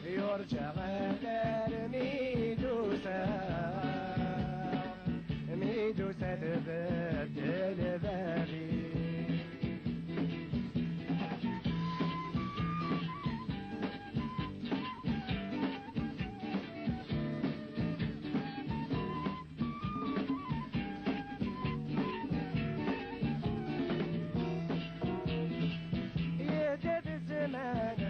يرجع غير ميدوسة تبدل بالي يجد الزمان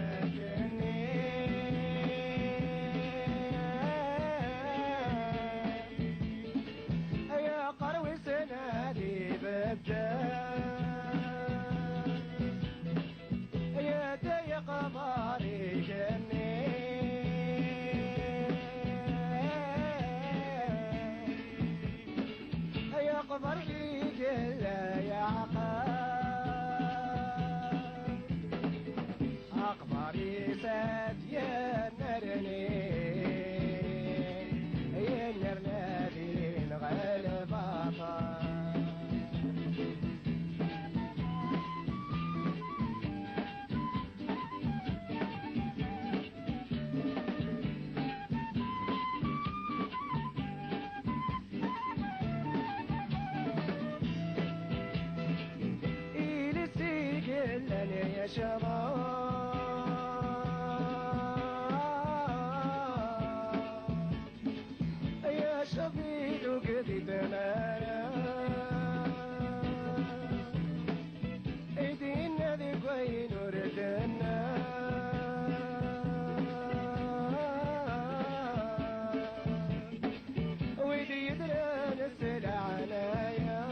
يا دي قمري جني يا قمري جل يا أقمري سات يا نرني يا نرني الغلب لني يا شباب يا شبيد وقديد مانا ايدينا ذي قوين وردنا ويدي يدران السلعنايا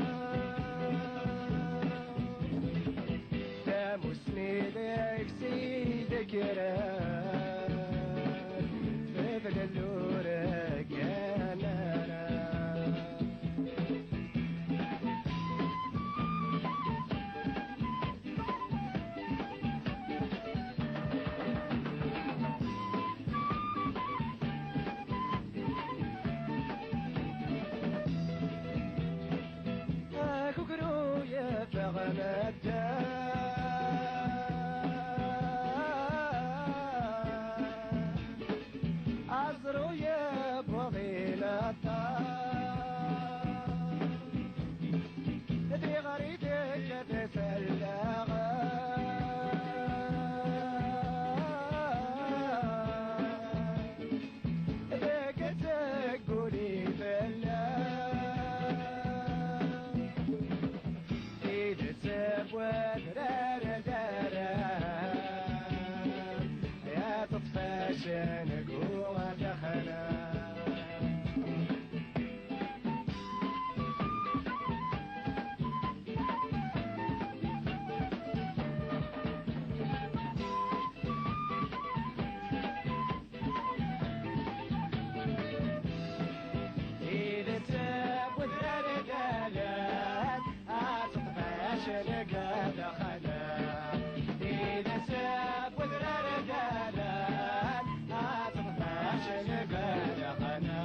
مسندك سيدك يران فبل اللورك يا نانا كوكرو يا فغمتا عزرو يا بغيلتا ادري غريبك تسلغا ذاك تقولي بلا ايد سبوات رارا يا تطفى شنك ودخنا إذا تبود رجالات أتطفى شنك دخنا إذا تبود رجالات أتطفى شنك دخنا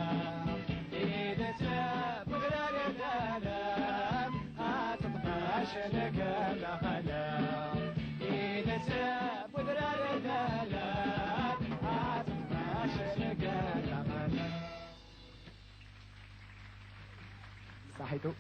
إذا تبود رجالات أتطفى شنك دخنا إذا تبود رجالات أتطفى شنك دخنا. Sah itu.